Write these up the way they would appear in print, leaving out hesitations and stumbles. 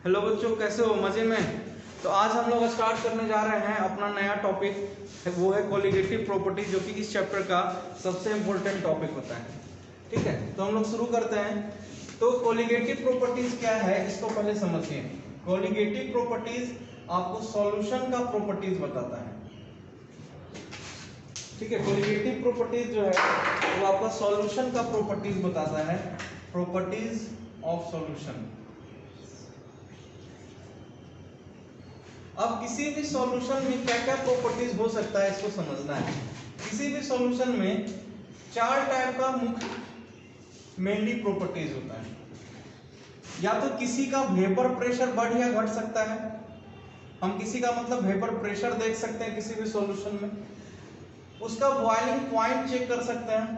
Hello बच्चों, कैसे हो? मजे में? तो आज हम लोग स्टार्ट करने जा रहे हैं अपना नया टॉपिक, वो है कोलिगेटिव प्रॉपर्टी, जो कि इस चैप्टर का सबसे इम्पोर्टेंट टॉपिक होता है। ठीक है, तो हम लोग शुरू करते हैं। तो कोलिगेटिव प्रॉपर्टीज क्या है, इसको पहले समझिए। कोलिगेटिव प्रॉपर्टीज आपको सॉल्यूशन का प्रॉपर्टीज बताता है। ठीक है, कोलिगेटिव प्रॉपर्टीज जो है वो आपका सॉल्यूशन का प्रॉपर्टीज बताता है, प्रॉपर्टीज ऑफ सॉल्यूशन। अब किसी भी सॉल्यूशन में क्या क्या प्रॉपर्टीज हो सकता है, इसको समझना है। किसी भी सॉल्यूशन में चार टाइप का मुख्य मेनली प्रॉपर्टीज होता है। या तो किसी का वेपर प्रेशर बढ़ या घट सकता है। हम किसी का मतलब वेपर प्रेशर देख सकते हैं किसी भी सॉल्यूशन में। उसका बॉइलिंग पॉइंट चेक कर सकते हैं।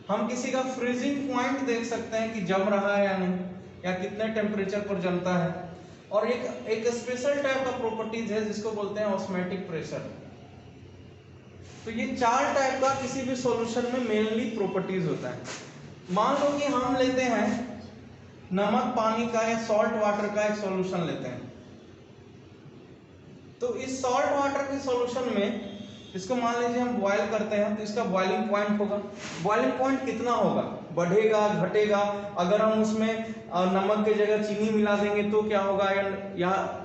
हम किसी का फ्रीजिंग पॉइंट देख सकते हैं कि जम रहा है या नहीं, या कितने टेम्परेचर पर जमता है। और एक स्पेशल टाइप का प्रॉपर्टीज है जिसको बोलते हैं ऑस्मोटिक प्रेशर। तो ये चार टाइप का किसी भी सॉल्यूशन में मेनली प्रॉपर्टीज होता है। मान लो कि हम लेते हैं नमक पानी का या सॉल्ट वाटर का एक सॉल्यूशन लेते हैं। तो इस सॉल्ट वाटर के सॉल्यूशन में इसको मान लीजिए हम बॉयल करते हैं, तो इसका बॉइलिंग पॉइंट होगा। बॉइलिंग पॉइंट कितना होगा, बढ़ेगा घटेगा। अगर हम उसमें नमक की जगह चीनी मिला देंगे तो क्या होगा,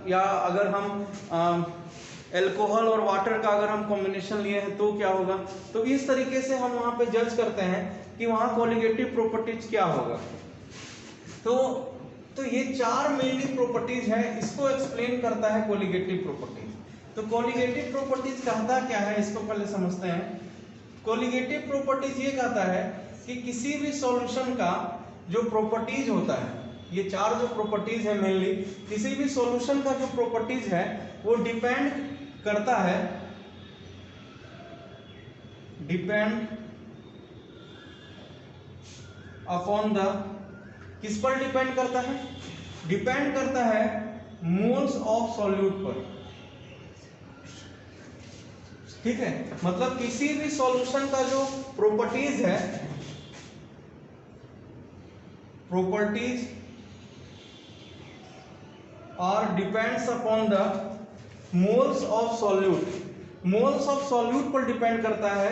या अगर हम एल्कोहल और वाटर का अगर हम कॉम्बिनेशन लिए हैं तो क्या होगा। तो इस तरीके से हम वहां पे जज करते हैं कि वहां कोलिगेटिव प्रॉपर्टीज क्या होगा। तो ये चार मेनली प्रॉपर्टीज है, इसको एक्सप्लेन करता है कोलिगेटिव प्रॉपर्टीज। तो कोलिगेटिव प्रॉपर्टीज कहता क्या है, इसको पहले समझते हैं। कोलिगेटिव प्रॉपर्टीज ये कहता है कि किसी भी सॉल्यूशन का जो प्रॉपर्टीज होता है, ये चार जो प्रॉपर्टीज है मेनली, किसी भी सॉल्यूशन का जो प्रॉपर्टीज है वो डिपेंड करता है, डिपेंड अपॉन द, किस पर डिपेंड करता है? डिपेंड करता है मोल्स ऑफ सॉल्यूट पर। ठीक है, मतलब किसी भी सॉल्यूशन का जो प्रॉपर्टीज है, properties are depends upon the moles of solute. Moles of solute पर डिपेंड करता है,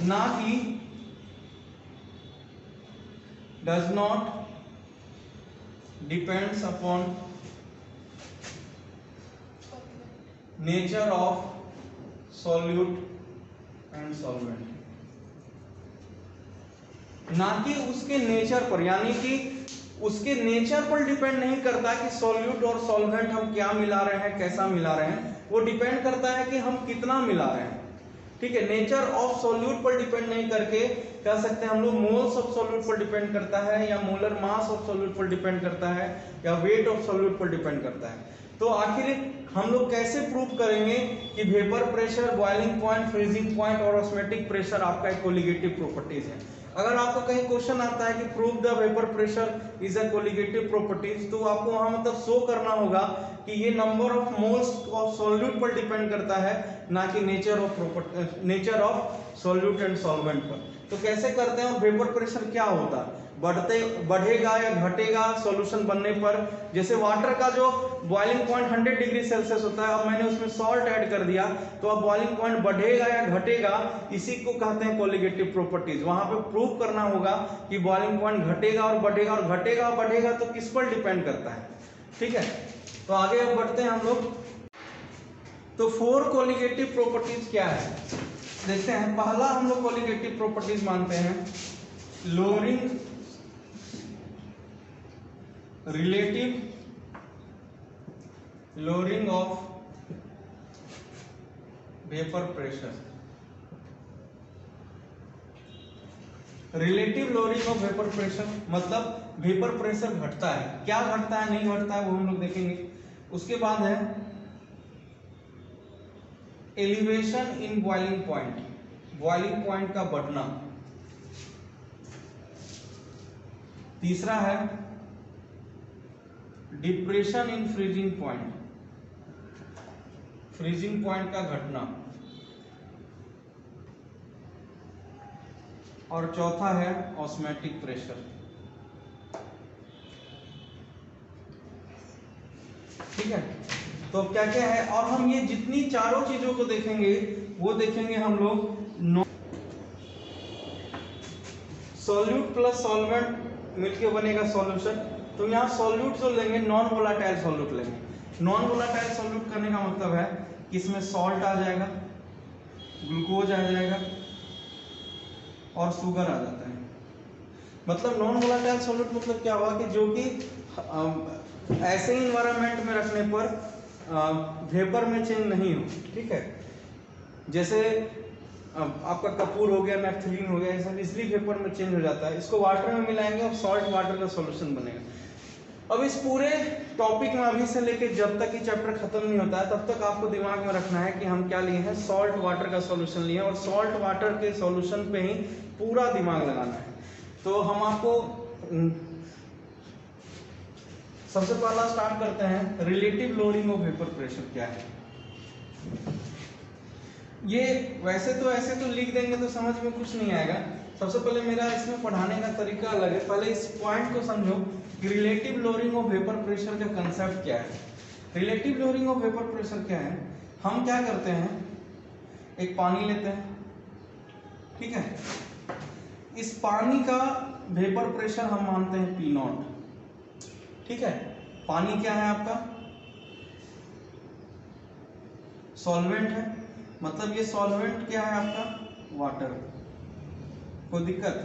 ना कि does not depends upon nature of solute and solvent. ना कि उसके नेचर पर, यानी कि उसके नेचर पर डिपेंड नहीं करता कि सॉल्यूट और सॉल्वेंट हम क्या मिला रहे हैं, कैसा मिला रहे हैं। वो डिपेंड करता है कि हम कितना मिला रहे हैं। ठीक है, नेचर ऑफ सॉल्यूट पर डिपेंड नहीं करके कह सकते हैं हम लोग मोल्स ऑफ सॉल्यूट पर डिपेंड करता है, या मोलर मास ऑफ सॉल्यूट पर डिपेंड करता है, या वेट ऑफ सॉल्यूट पर डिपेंड करता है। तो आखिर हम लोग कैसे प्रूव करेंगे कि vapour pressure, boiling point, freezing point और ऑस्मोटिक प्रेशर आपका एक कोलिगेटिव प्रॉपर्टीज है? अगर आपको कहीं क्वेश्चन आता है कि prove the vapour pressure is a colligative properties, तो आपको वहां मतलब शो करना होगा कि ये number of moles of solute पर डिपेंड करता है, ना कि nature of solute and solvent पर। तो कैसे करते हैं? वेपर प्रेशर क्या होता है, बढ़ेगा या घटेगा सॉल्यूशन बनने पर। जैसे वाटर का जो बॉइलिंग पॉइंट 100 डिग्री सेल्सियस होता है, अब मैंने उसमें सॉल्ट ऐड कर दिया, तो अब बॉइलिंग पॉइंट बढ़ेगा या घटेगा, इसी को कहते हैं कोलिगेटिव प्रॉपर्टीज। वहां पे प्रूव करना होगा कि बॉइलिंग पॉइंट घटेगा और बढ़ेगा, और घटेगा और बढ़ेगा तो किस पर डिपेंड करता है। ठीक है, तो आगे अब बढ़ते हैं हम लोग। तो 4 कोलिगेटिव प्रॉपर्टीज क्या है देखते हैं। पहला हम लोग कोलिगेटिव प्रॉपर्टीज मानते हैं lowering lowering of vapor pressure। Relative lowering of vapour pressure मतलब वेपर प्रेशर घटता है, क्या घटता है नहीं घटता है वो हम लोग देखेंगे। उसके बाद है elevation in boiling point, boiling point का बढ़ना। तीसरा है depression in freezing point, freezing point का घटना। और चौथा है ऑस्मोटिक प्रेशर। ठीक है। तो अब क्या क्या है, और हम ये जितनी चारों चीजों को देखेंगे वो देखेंगे हम लोग सॉल्यूट प्लस सॉल्वेंट मिलके बनेगा सॉल्यूशन। तो यहाँ सॉल्यूट जो लेंगे नॉन वोलाटाइल सॉल्यूट लेंगे। नॉन वोलाटाइल सॉल्यूट करने का मतलब है कि इसमें सॉल्ट आ जाएगा, ग्लूकोज आ जाएगा और शुगर आ जाता है। मतलब नॉन वोलाटाइल सॉल्यूट मतलब क्या हुआ कि जो कि ऐसे ही इन्वायरमेंट में रखने पर वेपर में चेंज नहीं हो। ठीक है, जैसे आपका कपूर हो गया, नेफ्थलीन हो गया, ये सब इजली वेपर में चेंज हो जाता है। इसको वाटर में मिलाएंगे और सॉल्ट वाटर का सॉल्यूशन बनेगा। अब इस पूरे टॉपिक में अभी से लेके जब तक ये चैप्टर खत्म नहीं होता है तब तक आपको दिमाग में रखना है कि हम क्या लिए हैं, सॉल्ट वाटर का सॉल्यूशन लिए हैं, और सॉल्ट वाटर के सॉल्यूशन पे ही पूरा दिमाग लगाना है। तो हम आपको सबसे पहला स्टार्ट करते हैं, relative loading of vapour pressure क्या है। ये वैसे तो ऐसे तो लिख देंगे तो समझ में कुछ नहीं आएगा। सबसे पहले मेरा इसमें पढ़ाने का तरीका अलग है। पहले इस पॉइंट को समझो कि relative loading of vapour pressure का कंसेप्ट क्या है। Relative loading of vapour pressure क्या है, हम क्या करते हैं, एक पानी लेते हैं, ठीक है, इस पानी का वेपर प्रेशर हम मानते हैं P0। ठीक है, पानी क्या है आपका, सॉल्वेंट है, मतलब ये सॉल्वेंट क्या है आपका, वाटर। कोई दिक्कत?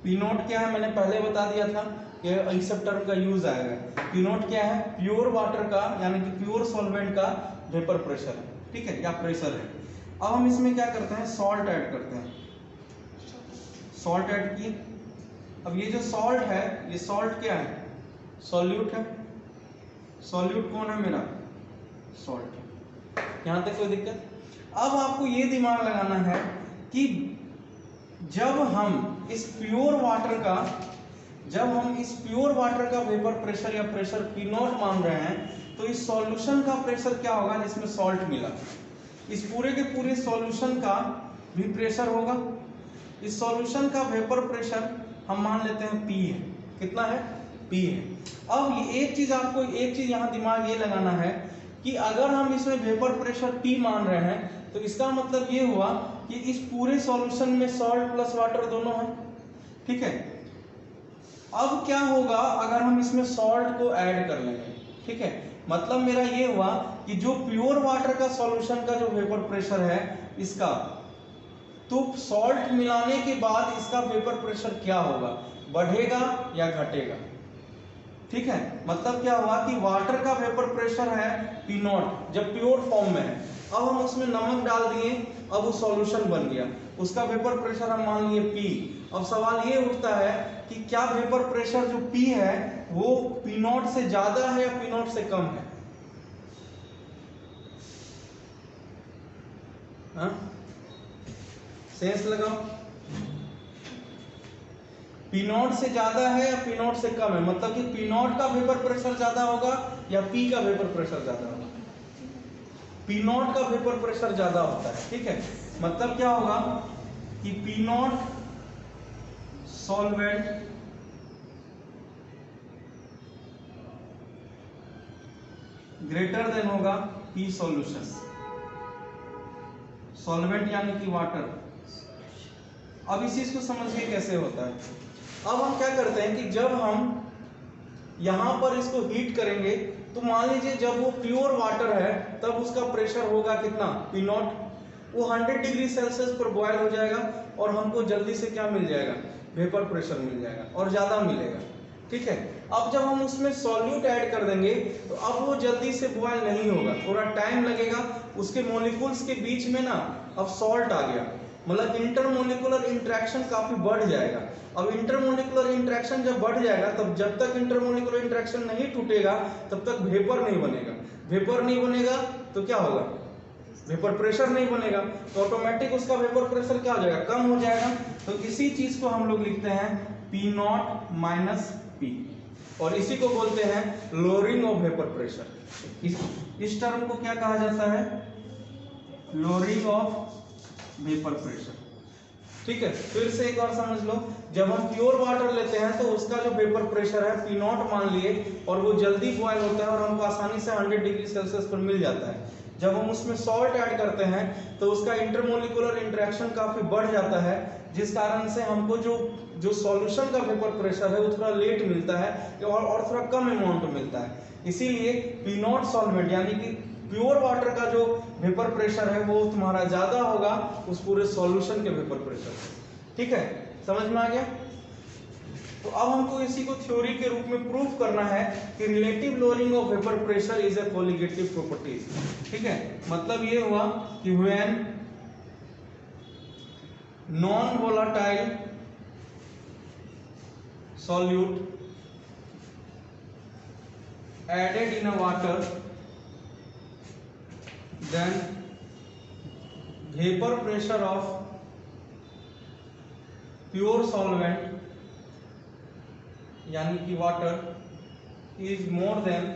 P0 क्या है, मैंने पहले बता दिया था कि इस सब टर्म का यूज आएगा। P0 क्या है, प्योर वाटर का यानी कि प्योर सॉल्वेंट का वेपर प्रेशर है। ठीक है, या प्रेशर है। अब हम इसमें क्या करते हैं, सॉल्ट ऐड करते हैं। सॉल्ट ऐड किए, अब ये जो सॉल्ट है, ये सॉल्ट क्या है, सॉल्यूट है। सॉल्यूट कौन है मेरा, सॉल्ट। यहां तक कोई दिक्कत? अब आपको ये दिमाग लगाना है कि जब हम इस प्योर वाटर का वेपर प्रेशर या प्रेशर P0 मान रहे हैं, तो इस सॉल्यूशन का प्रेशर क्या होगा जिसमें सॉल्ट मिला। इस पूरे के पूरे सॉल्यूशन का भी प्रेशर होगा। इस सॉल्यूशन का वेपर प्रेशर हम मान लेते हैं P है। कितना है, P है। अब ये एक चीज यहाँ दिमाग ये लगाना है कि अगर हम इसमें वेपर प्रेशर P मान रहे हैं तो इसका मतलब ये हुआ कि इस पूरे सॉल्यूशन में सॉल्ट प्लस वाटर दोनों है। ठीक है, अब क्या होगा अगर हम इसमें सॉल्ट को ऐड कर लेंगे। ठीक है, मतलब मेरा ये हुआ कि जो प्योर वाटर का सॉल्यूशन का जो वेपर प्रेशर है इसका, तो सॉल्ट मिलाने के बाद इसका वेपर प्रेशर क्या होगा, बढ़ेगा या घटेगा। ठीक है, मतलब क्या हुआ कि वाटर का वेपर प्रेशर है P0 जब प्योर फॉर्म में है। अब हम उसमें नमक डाल दिए, अब वो सॉल्यूशन बन गया, उसका वेपर प्रेशर हम मान लिए P। अब सवाल ये उठता है कि क्या वेपर प्रेशर जो P है वो P0 से ज्यादा है या P0 से कम है। सेंस लगाओ, P0 से ज्यादा है या P0 से कम है, मतलब कि P0 का वेपर प्रेशर ज्यादा होगा या P का वेपर प्रेशर ज्यादा होगा। P0 का वेपर प्रेशर ज्यादा होता है। ठीक है, मतलब क्या होगा कि P0 सॉल्वेंट ग्रेटर देन होगा P सॉल्यूशन। सॉल्वेंट यानी कि वाटर। अब इस चीज को समझिए कैसे होता है। अब हम क्या करते हैं कि जब हम यहां पर इसको हीट करेंगे तो मान लीजिए जब वो प्योर वाटर है तब उसका प्रेशर होगा कितना, P0। वो 100 डिग्री सेल्सियस पर बॉयल हो जाएगा और हमको जल्दी से क्या मिल जाएगा, वेपर प्रेशर मिल जाएगा और ज्यादा मिलेगा। ठीक है, अब जब हम उसमें सॉल्यूट ऐड कर देंगे तो अब वो जल्दी से बॉयल नहीं होगा, थोड़ा टाइम लगेगा। उसके मॉलिक्यूल्स के बीच में ना अब सॉल्ट आ गया, मतलब इंटरमोलिकुलर इंटरेक्शन काफी बढ़ जाएगा। अब इंटरमोलिकुलर इंटरेक्शन जब बढ़ जाएगा तब जब तक इंटरमोलिकुलर इंटरेक्शन नहीं टूटेगा तब तक वेपर नहीं बनेगा। वेपर नहीं बनेगा तो क्या होगा, वेपर प्रेशर नहीं बनेगा, तो ऑटोमेटिक उसका वेपर प्रेशर क्या हो जाएगा, कम हो जाएगा। तो इसी चीज को हम लोग लिखते हैं P0 माइनस P, और इसी को बोलते हैं लोअरिंग ऑफ वेपर प्रेशर। इस टर्म को क्या कहा जाता है, लोअरिंग ऑफ वेपर प्रेशर। ठीक है, फिर से एक बार समझ लो, जब हम प्योर वाटर लेते हैं तो उसका जो वेपर प्रेशर है P नॉट मान लिए, और वो जल्दी बॉयल होता है और हमको आसानी से 100 डिग्री सेल्सियस पर मिल जाता है। जब हम उसमें सॉल्ट ऐड करते हैं तो उसका इंटरमोलिकुलर इंटरेक्शन काफी बढ़ जाता है, जिस कारण से हमको जो सॉल्यूशन का वेपर प्रेशर है वो थोड़ा लेट मिलता है और थोड़ा कम अमाउंट में मिलता है। इसीलिए P नॉट सॉल्वेंट यानी कि प्योर वाटर का जो वेपर प्रेशर है वो तुम्हारा ज्यादा होगा उस पूरे सॉल्यूशन के वेपर प्रेशर से। ठीक है, समझ में आ गया? तो अब हमको इसी को थ्योरी के रूप में प्रूफ करना है कि relative lowering of vapour pressure is a colligative properties. ठीक है, मतलब ये हुआ कि when non volatile solute added in a water, then vapor pressure of pure solvent यानी कि water is more than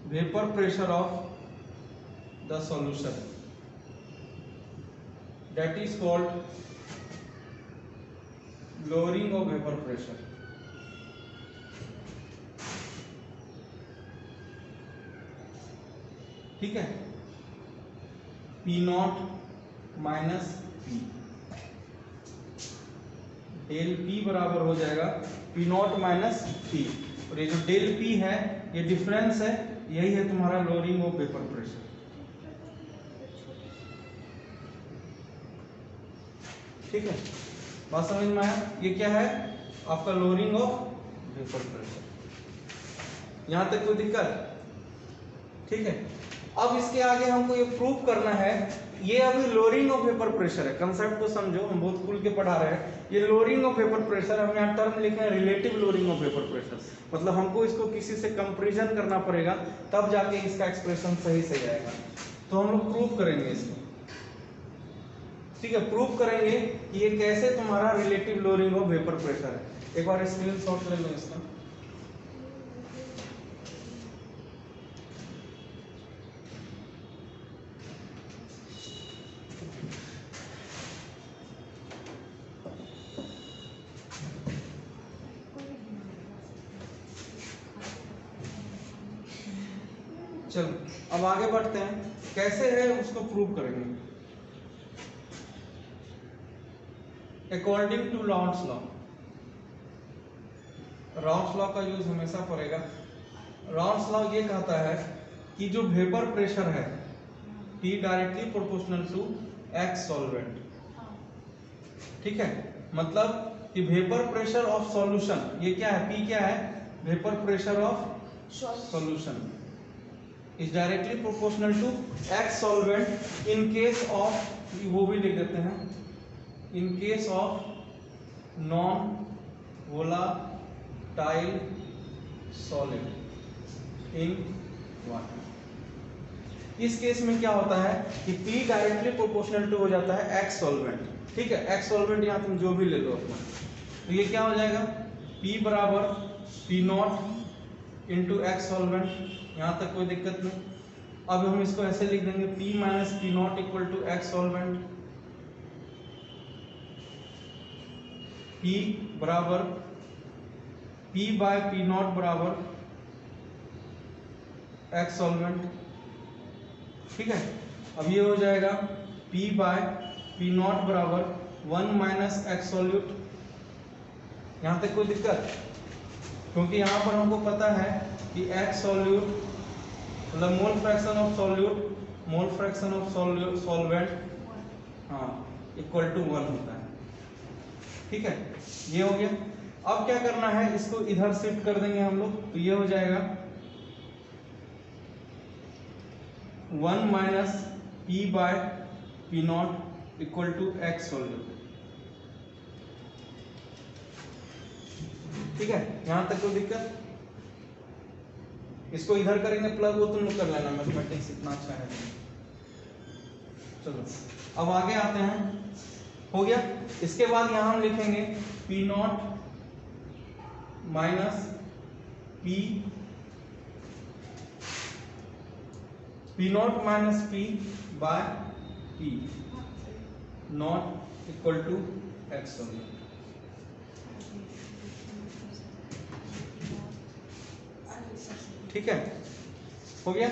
vapor pressure of the solution, that is called lowering of vapor pressure। ठीक है, P naught minus P, del P बराबर हो जाएगा P naught minus P, और ये जो डेल P है ये डिफरेंस है, यही है तुम्हारा लोअरिंग ऑफ वेपर प्रेशर। ठीक है, बात समझ में आया? ये क्या है आपका लोअरिंग ऑफ वेपर प्रेशर। यहां तक कोई दिक्कत? ठीक है, अब इसके आगे हमको ये प्रूव करना है, ये अभी लोअरिंग ऑफ वेपर प्रेशर है, कंसेप्ट को समझो, हम बहुत खुल के पढ़ा रहे हैं। ये लोअरिंग ऑफ वेपर प्रेशर, हम यहाँ टर्म लिखे हैं relative lowering of vapour pressure, मतलब हमको इसको किसी से कंपैरिजन करना पड़ेगा तब जाके इसका एक्सप्रेशन सही से आएगा। तो हम लोग प्रूव करेंगे इसको। ठीक है, प्रूव करेंगे कि ये कैसे तुम्हारा relative lowering of vapour pressure है। एक बार स्क्रीनशॉट ले लो इसका। चलो अब आगे बढ़ते हैं, कैसे है उसको प्रूव करेंगे। According to Raoult's law, Raoult's law का यूज हमेशा पड़ेगा। राउंड्स लॉ ये कहता है कि जो वेपर प्रेशर है P directly proportional to X solvent. ठीक है, मतलब कि वेपर प्रेशर ऑफ सॉल्यूशन, ये क्या है, P क्या है, vapour pressure of solution is directly proportional to X solvent in case of, वो भी लिख देते हैं, in case of non volatile solid in water। इस केस में क्या होता है कि P डायरेक्टली प्रोपोर्शनल टू हो जाता है X सॉल्वेंट। ठीक है, X सॉल्वेंट यहाँ तुम जो भी ले लो अपना, तो ये क्या हो जाएगा, P बराबर P not into X solvent. यहाँ तक कोई दिक्कत नहीं। अब हम इसको ऐसे लिख देंगे P minus P naught equal to X solvent. P बराबर P बाय P नॉट बराबर X सॉल्वेंट। ठीक है, अब ये हो जाएगा P बाय P नॉट बराबर 1 माइनस X सॉल्यूट। यहाँ तक कोई दिक्कत? क्योंकि यहाँ पर हमको पता है कि X सॉल्यूट मतलब mole fraction of solute, mole fraction of solvent, हाँ, इक्वल टू 1 होता है। ठीक है, ये हो गया। अब क्या करना है, इसको इधर शिफ्ट कर देंगे हम लोग, तो ये हो जाएगा 1 minus P by P naught equal to X solute. ठीक है, यहां तक कोई दिक्कत? इसको इधर करेंगे प्लग, वो तुम लोग कर लेना, मैथमेटिक्स इतना अच्छा है। चलो अब आगे आते हैं, हो गया। इसके बाद यहां हम लिखेंगे P naught minus P naught minus P by P। Naught equal to x solute. ठीक है, हो गया।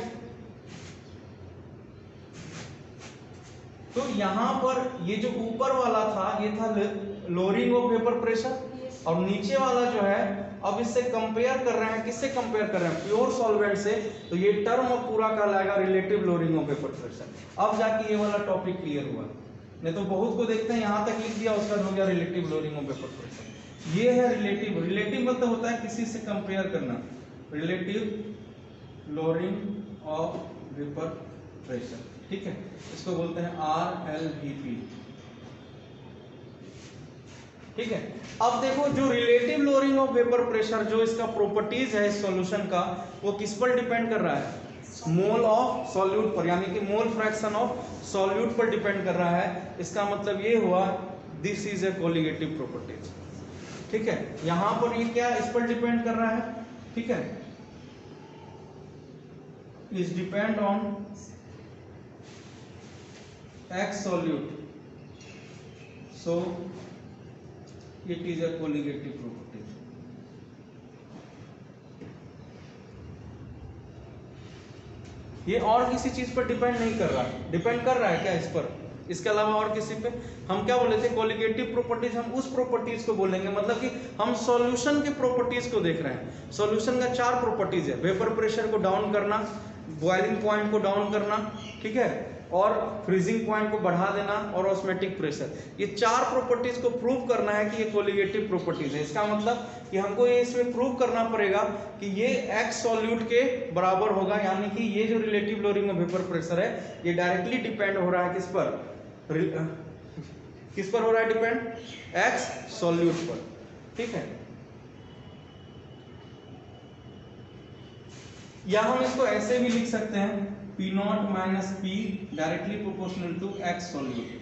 तो यहां पर ये जो ऊपर वाला था ये था लोअरिंग ऑफ वेपर प्रेशर, और नीचे वाला जो है अब इससे कंपेयर कर रहे हैं, किससे कंपेयर कर रहे हैं, प्योर सॉल्वेंट से, तो ये टर्म अब पूरा कहलाएगा relative lowering of vapour pressure. अब जाके ये वाला टॉपिक क्लियर हुआ, नहीं तो बहुत को देखते हैं यहां तक लिख दिया उसका हो गया relative lowering of vapour pressure. ये है रिलेटिव, रिलेटिव मतलब होता है किसी से कंपेयर करना, relative lowering of vapour pressure. ठीक है, इसको बोलते हैं RLVP। ठीक है, अब देखो जो relative lowering of vapour pressure, जो इसका प्रॉपर्टीज है इस सॉल्यूशन का, वो किस पर डिपेंड कर रहा है, मोल ऑफ सॉल्यूट पर, यानी कि मोल फ्रैक्शन ऑफ सॉल्यूट पर डिपेंड कर रहा है। इसका मतलब ये हुआ this is a colligative properties. ठीक है, यहां पर ये क्या इस पर डिपेंड कर रहा है, ठीक है, is depend on X solute, so it is a colligative property। ये और किसी चीज पर डिपेंड नहीं कर रहा, डिपेंड कर रहा है क्या इस पर, इसके अलावा और किसी पे। हम क्या बोले थे, कोलिगेटिव प्रॉपर्टीज, हम उस प्रॉपर्टीज को बोलेंगे, मतलब कि हम सॉल्यूशन के प्रॉपर्टीज को देख रहे हैं। सॉल्यूशन का 4 प्रॉपर्टीज है, वेपर प्रेशर को डाउन करना, बॉइलिंग पॉइंट को डाउन करना, ठीक है, और फ्रीजिंग पॉइंट को बढ़ा देना, और ऑस्मेटिक प्रेशर। ये 4 प्रॉपर्टीज को प्रूव करना है कि ये कोलिगेटिव प्रॉपर्टीज है। इसका मतलब कि हमको ये इसमें प्रूव करना पड़ेगा कि ये एक्स सॉल्यूट के बराबर होगा, यानी कि ये जो relative lowering of vapour pressure है ये डायरेक्टली डिपेंड हो रहा है किस पर, किस पर हो रहा है डिपेंड, एक्स सॉल्यूट पर। ठीक है, या हम इसको ऐसे भी लिख सकते हैं, P0 minus P directly proportional to x solute,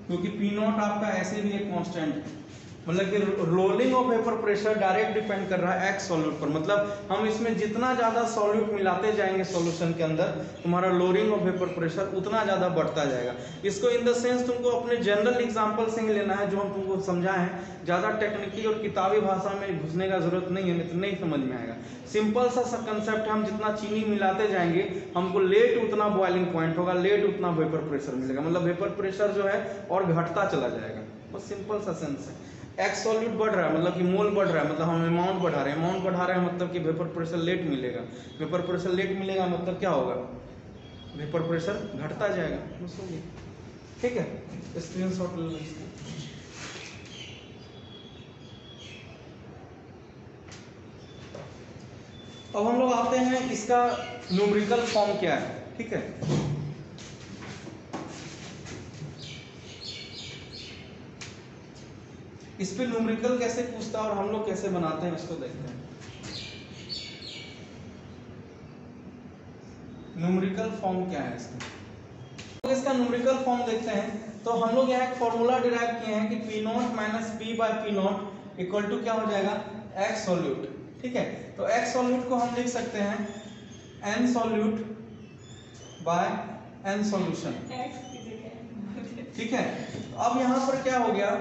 क्योंकि P0 आपका ऐसे भी एक कांस्टेंट है, मतलब कि rolling of vapour pressure direct depend कर रहा है एक्स सॉल्यूट पर। मतलब हम इसमें जितना ज्यादा सॉल्यूट मिलाते जाएंगे सॉल्यूशन के अंदर, तुम्हारा लोअरिंग ऑफ वेपर प्रेशर उतना ज्यादा बढ़ता जाएगा। इसको इन द सेंस तुमको अपने जनरल एग्जांपल से ही लेना है, जो हम तुमको समझाए हैं, ज्यादा टेक्निकली और किताबी भाषा में घुसने का जरूरत नहीं है, नहीं तो नहीं समझ में आएगा। सिंपल सा कंसेप्ट है, हम जितना चीनी मिलाते जाएंगे हमको लेट उतना बॉइलिंग पॉइंट होगा, लेट उतना वेपर प्रेशर मिलेगा, मतलब वेपर प्रेशर जो है और घटता चला जाएगा। बस सिंपल सा सेंस है। एक्स सॉल्यूट बढ़ रहा है मतलब कि मोल बढ़ रहा है, मतलब हम अमाउंट बढ़ा रहे हैं, अमाउंट बढ़ा रहे हैं मतलब कि वेपर प्रेशर लेट मिलेगा, वेपर प्रेशर लेट मिलेगा मतलब क्या होगा, वेपर प्रेशर घटता जाएगा। बस हो गया। ठीक है, स्क्रीनशॉट ले लो। अब हम लोग आते हैं इसका न्यूमेरिकल फॉर्म क्या है। ठीक है, इस पे न्यूमेरिकल कैसे पूछता है और हम लोग कैसे बनाते हैं इसको देखते हैं। न्यूमेरिकल फॉर्म क्या है इसका, तो इसका न्यूमेरिकल फॉर्म देखते हैं। तो हम लोग यहाँ एक फॉर्मूला डिराइव किए हैं कि P0 minus P by P0 equal to क्या हो जाएगा, एक्स सॉल्यूट। ठीक है, तो एक्स सॉल्यूट को हम लिख सकते हैं n solute by n solution. ठीक है, अब यहाँ पर क्या हो गया,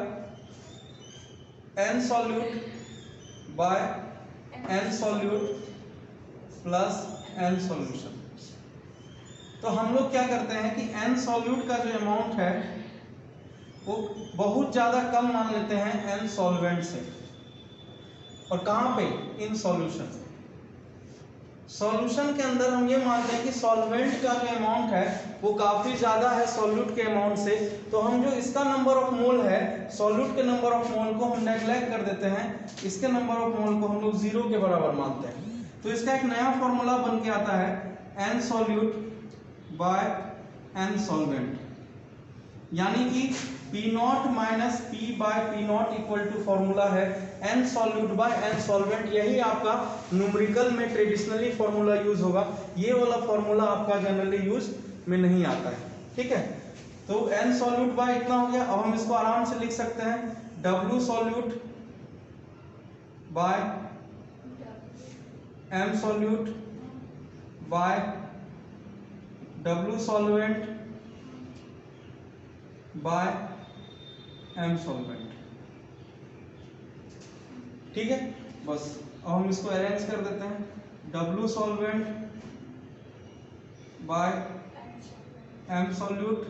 n solute by n solute plus n solution. तो हम लोग क्या करते हैं कि n सॉल्यूट का जो अमाउंट है वो बहुत ज्यादा कम मान लेते हैं n सॉल्वेंट से, और कहां पे, इन सॉल्यूशन। सॉल्यूशन के अंदर हम ये मानते हैं कि सॉल्वेंट का जो अमाउंट है वो काफी ज्यादा है सॉल्यूट के अमाउंट से, तो हम जो इसका नंबर ऑफ मोल है, सॉल्यूट के नंबर ऑफ मोल को हम नेग्लेक्ट कर देते हैं, इसके नंबर ऑफ मोल को हम लोग 0 के बराबर मानते हैं। तो इसका एक नया फॉर्मूला बन के आता है n solute by n solvent, यानी कि P0 minus P by P0 equal to formula है n solute by n solvent. यही आपका न्यूमेरिकल में ट्रेडिशनली फॉर्मूला यूज होगा, ये वाला फॉर्मूला आपका जनरली यूज में नहीं आता है। ठीक है, तो n सॉल्यूट बाय इतना हो गया। अब हम इसको आराम से लिख सकते हैं W solute by m solute by W solvent by m solvent. ठीक है, बस अब हम इसको अरेंज कर देते हैं। W solvent by m solute,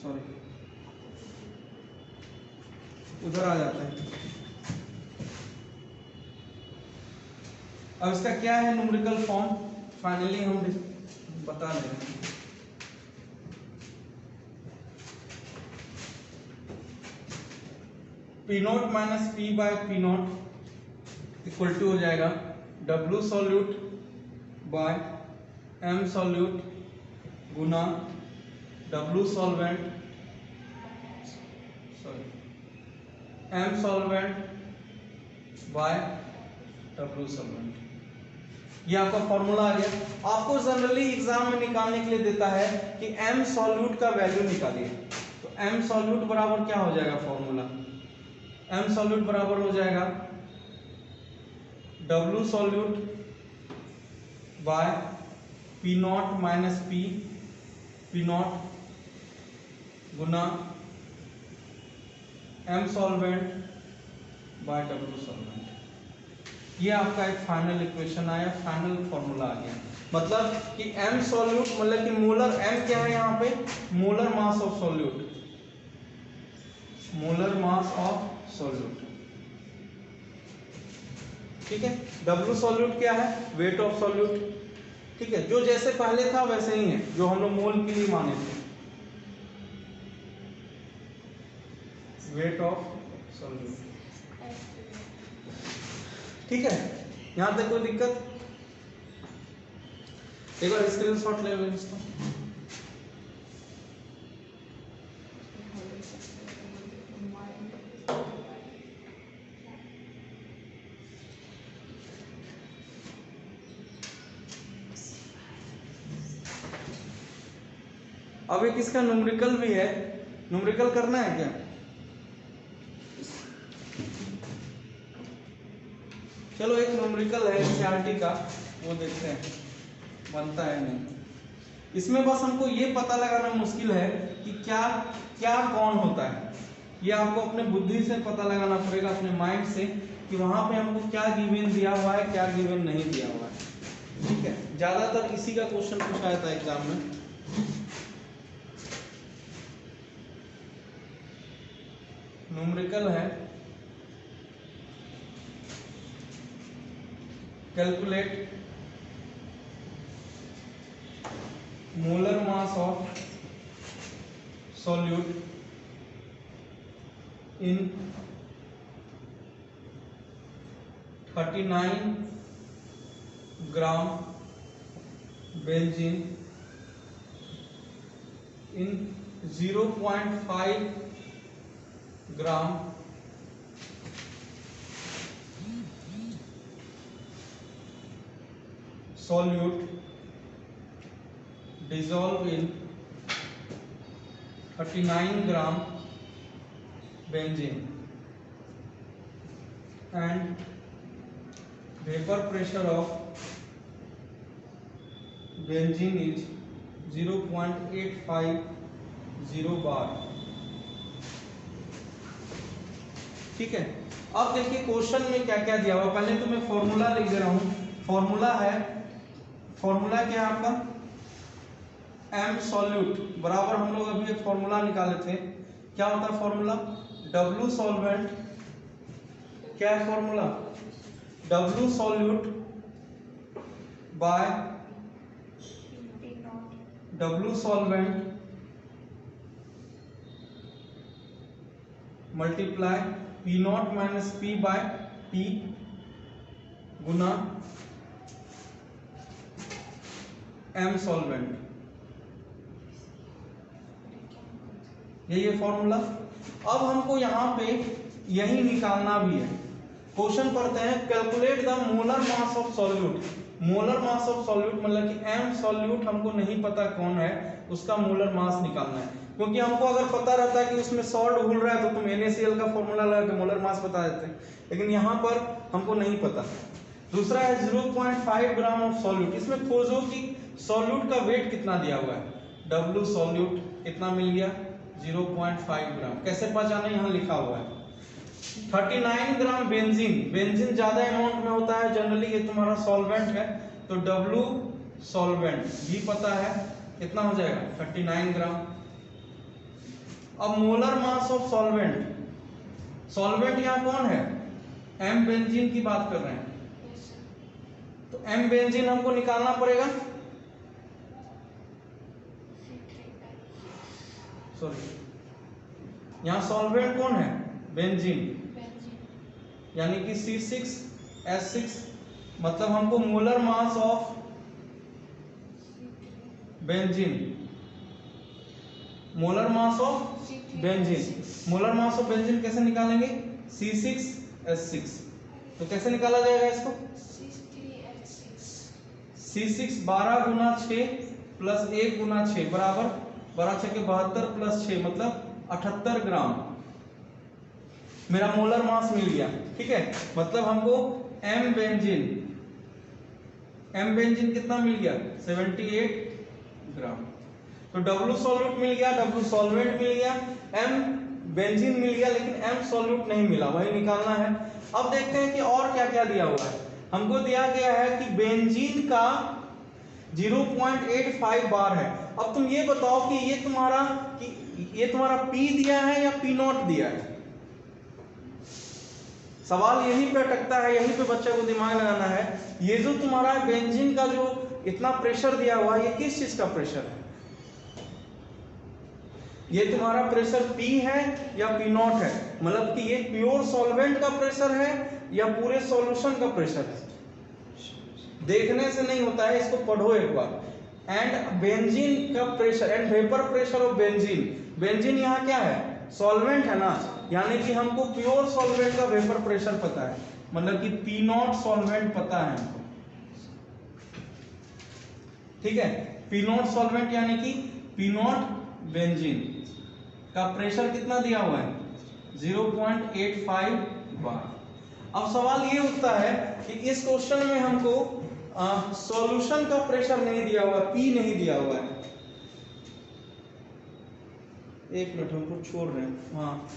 sorry उधर आ जाते हैं। अब इसका क्या है न्यूमेरिकल फॉर्म, फाइनली हम बता रहे हैं। P naught minus P by P naught equal to हो जाएगा W solute by m solute गुना W solvent, sorry m solvent by W solvent. ये आपका फॉर्मूला आ गया। आपको जनरली एग्जाम में निकालने के लिए देता है कि m सॉल्यूट का वैल्यू निकालिए, तो m सॉल्यूट बराबर क्या हो जाएगा फॉर्मूला, m सॉल्यूट बराबर हो जाएगा W solute by P naught minus P naught गुना m solvent by W solvent. ये आपका एक फाइनल इक्वेशन आया, फाइनल फॉर्मूला आ गया। मतलब कि m सॉल्यूट मतलब कि मोलर m क्या है यहाँ पे, molar mass of solute, molar mass of solute. ठीक है, W सॉल्यूट क्या है, वेट ऑफ सॉल्यूट। ठीक है, जो जैसे पहले था वैसे ही है, जो हम लोग मोल के लिए माने थे, वेट ऑफ सॉल्यूट। ठीक है, यहां तक कोई दिक्कत? एक बार स्क्रीनशॉट ले लो इसको। अब एक इसका न्यूमेरिकल भी है, न्यूमेरिकल करना है क्या? चलो एक न्यूमेरिकल है एनसीईआरटी का, वो देखते हैं बनता है नहीं। इसमें बस हमको ये पता लगाना मुश्किल है कि क्या क्या कौन होता है। ये आपको अपने बुद्धि से पता लगाना पड़ेगा, अपने माइंड से, कि वहां पे हमको क्या गिवन दिया हुआ है, क्या गिवन नहीं दिया हुआ है। ठीक है, ज्यादातर इसी का क्वेश्चन पूछा जाता है एग्जाम में। न्यूमेरिकल है, calculate molar mass of solute in 39 gram benzene in 0.5 gram solute dissolve in 39 gram benzene and vapor pressure of benzene is 0.850 bar। ठीक है, अब देखिए क्वेश्चन में क्या क्या दिया हुआ। पहले तो मैं फॉर्मूला लिख दे रहा हूं। फॉर्मूला है, फॉर्मूला क्या है आपका, m सॉल्यूट बराबर, हम लोग अभी एक फॉर्मूला निकाले थे, क्या होता है फॉर्मूला, W सॉल्वेंट, क्या है formula, W solute by W solvent multiply P naught minus P by P गुना M सॉल्वेंट। यही है फॉर्मूला। अब हमको यहाँ पे यही निकालना भी है। क्वेश्चन पढ़ते हैं, calculate the molar mass of solute. Molar mass of solute मतलब कि m सॉल्यूट हमको नहीं पता कौन है, उसका मोलर मास निकालना है। क्योंकि हमको अगर पता रहता है कि उसमें सॉल्ट घुल रहा है तो तुम NaCl का फॉर्मूला लगा के मोलर मास बता देते हैं, लेकिन यहाँ पर हमको नहीं पता। दूसरा है 0.5 ग्राम ऑफ सॉल्यूट। इसमें खोजो कि सॉल्यूट का वेट कितना दिया हुआ है। W सॉल्यूट कितना मिल गया, 0.5 ग्राम। कैसे पहचाने, यहाँ लिखा हुआ है 39 ग्राम बेंजीन। बेंजीन ज्यादा अमाउंट में होता है जनरली, ये तुम्हारा सॉल्वेंट है, तो W सॉल्वेंट भी पता है कितना हो जाएगा 39 ग्राम। अब molar mass of solvent, solvent यहाँ कौन है, M बेंजीन की बात कर रहे हैं, तो M बेंजीन हमको निकालना पड़ेगा, सॉरी यहाँ सॉल्वेंट कौन है, बेंजीन, यानी कि C6H6, मतलब हमको molar mass of benzene, molar mass of benzene, molar mass of benzene कैसे निकालेंगे, C6H6, तो कैसे निकाला जाएगा इसको, C6 12 गुना 6 प्लस 1 गुना 6 बराबर 12 6 के 72 प्लस 6 मतलब 78 ग्राम मेरा मोलर मास मिल गया। ठीक है, मतलब हमको M बेंजीन कितना मिल गया 78 ग्राम। तो W सॉल्यूट मिल गया, W सॉल्वेंट मिल गया, M बेंजीन मिल गया, लेकिन M सॉल्यूट नहीं मिला, वही निकालना है। अब देखते हैं कि और क्या क्या दिया हुआ है। हमको दिया गया है कि बेंजीन का 0.85 बार है। अब तुम ये बताओ कि ये तुम्हारा P दिया है या P0 दिया है, सवाल यहीं पे अटकता है, यहीं पे बच्चे को दिमाग लगाना है। ये जो तुम्हारा बेंजीन का जो इतना प्रेशर दिया हुआ है, ये किस चीज का प्रेशर है, ये तुम्हारा प्रेशर P है या P0 है, मतलब कि ये प्योर सॉल्वेंट का प्रेशर है या पूरे सॉल्यूशन का प्रेशर है, देखने से नहीं होता है, इसको पढ़ो एक बार। एंड बेंजीन का pressure and vapour pressure of benzene, benzene यहाँ क्या है, सॉल्वेंट है ना, यानी कि हमको प्योर सॉल्वेंट का वेपर प्रेशर पता है, मतलब कि P0 सॉल्वेंट पता है हमको। ठीक है, P0 सॉल्वेंट यानी कि P0 बेंजीन का प्रेशर कितना दिया हुआ है 0.85 बार। अब सवाल ये उठता है कि इस क्वेश्चन में हमको सॉल्यूशन का प्रेशर नहीं दिया हुआ, P नहीं दिया हुआ है, एक मिनट हमको छोड़ रहे हैं, हाँ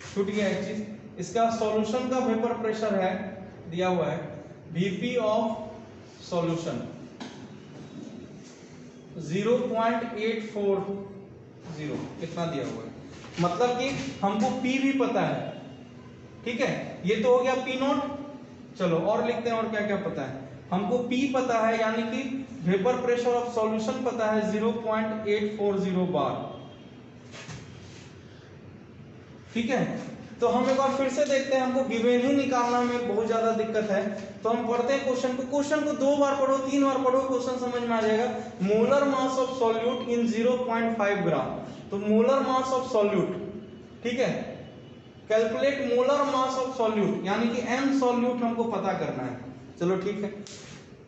छूट गया एक चीज, इसका सॉल्यूशन का वेपर प्रेशर है दिया हुआ है Vp ऑफ सॉल्यूशन 0.840 कितना दिया हुआ है, मतलब कि हमको P भी पता है। ठीक है, ये तो हो गया P0। चलो और लिखते हैं और क्या क्या पता है, हमको P पता है, यानी कि वेपर प्रेशर ऑफ सॉल्यूशन पता है 0.840 बार। ठीक है, तो हम एक बार फिर से देखते हैं, हमको गिवन ही निकालना में बहुत ज्यादा दिक्कत है, तो हम पढ़ते हैं क्वेश्चन को 2 बार पढ़ो 3 बार पढ़ो, क्वेश्चन समझ में आ जाएगा। Molar mass of solute in 0.5 ग्राम, तो मोलर मास ऑफ सॉल्यूट, ठीक है, calculate molar mass of solute, यानी कि M सॉल्यूट हमको पता करना है। चलो ठीक है,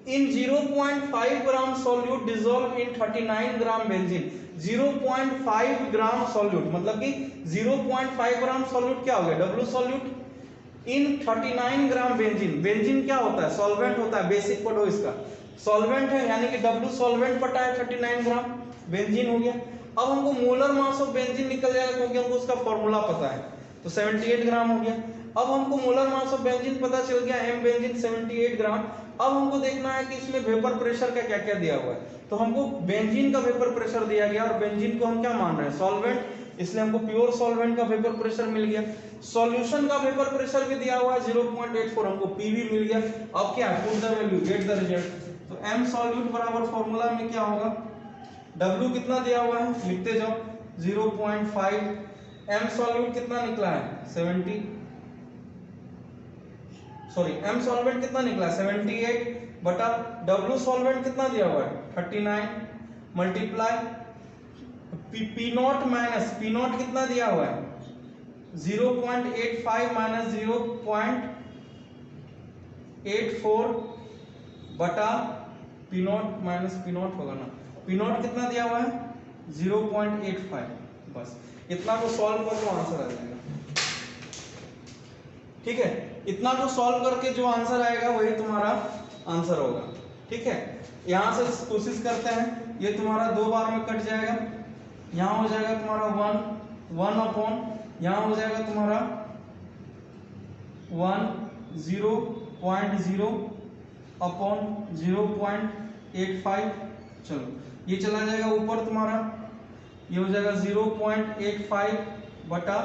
in 0.5 gram solute dissolve in 39 gram benzene, 0.5 gram solute मतलब कि 0.5 ग्राम सॉल्यूट क्या हो गया W solute in 39 gram benzene. Benzene क्या होता है, सॉल्वेंट होता है, बेसिक पढ़ो इसका, सॉल्वेंट है, यानी कि W सॉल्वेंट पता है 39 ग्राम, बेंजीन हो गया। अब हमको मोलर मास ऑफ बेंजीन निकल जाएगा क्योंकि हमको उसका फॉर्मूला पता है, तो 78 ग्राम हो गया। अब हमको मोलर मास ऑफ बेंजीन पता चल गया, M बेंजीन 78 ग्राम। अब हमको देखना है कि इसमें वेपर प्रेशर का क्या क्या दिया हुआ है, तो हमको बेंजीन का वेपर प्रेशर दिया गया और बेंजीन को हम क्या मान रहे हैं, सॉल्वेंट, इसलिए हमको प्योर सॉल्वेंट का वेपर प्रेशर मिल गया। सॉल्यूशन का वेपर प्रेशर भी दिया हुआ है 0.84, हमको P भी मिल गया। अब क्या है, put the value, get the result. तो M सॉल्यूट बराबर फॉर्मूला में क्या होगा, W कितना दिया हुआ है लिखते जाओ 0.5, M सॉल्यूट कितना निकला है 70, सॉरी M सॉल्वेंट कितना निकला 78 बटा W सॉल्वेंट कितना दिया हुआ है 39 मल्टीप्लाई P0 माइनस P0 कितना दिया हुआ है 0.85 माइनस 0.84 बटा P0 माइनस P0 होगा ना, P0 कितना दिया हुआ है 0.85, बस इतना को सॉल्व कर लो आंसर आ जाएगा। ठीक है, इतना को सॉल्व करके जो आंसर आएगा वही तुम्हारा आंसर होगा। ठीक है, यहां से कोशिश करते हैं, ये तुम्हारा 2 बार में कट जाएगा, यहां हो जाएगा तुम्हारा 1 1 अपॉन यहाँ हो जाएगा तुम्हारा 10.0 अपॉन 0.85। चलो ये चला जाएगा ऊपर तुम्हारा, ये हो जाएगा 0.85 बटा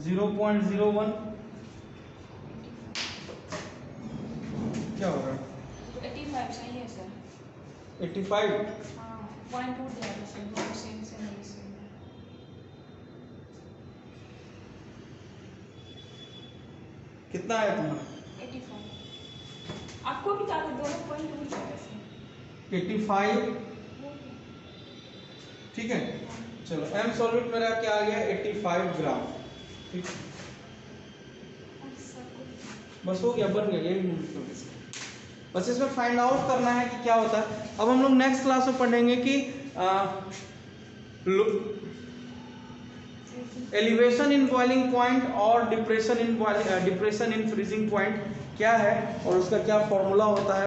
0.01। क्या होगा? 85 सही है सर। 85। हाँ, पॉइंट टूट जाएगा सर, दोनों सेम से नहीं सेम। कितना आया तुम्हारा? 85। आपको भी ताकत दोनों पॉइंट टूट जाएगा सर। 85 ठीक है। चलो एम सॉल्यूट मेरा क्या आ गया? 85 ग्राम। ठीक, बस हो गया, बन गया, यही मतलब इसका। बस इसमें फाइंड आउट करना है कि क्या होता है। अब हम लोग नेक्स्ट क्लास में पढ़ेंगे कि एलिवेशन इन बॉइलिंग पॉइंट और डिप्रेशन इन फ्रीजिंग पॉइंट क्या है और उसका क्या फॉर्मूला होता है।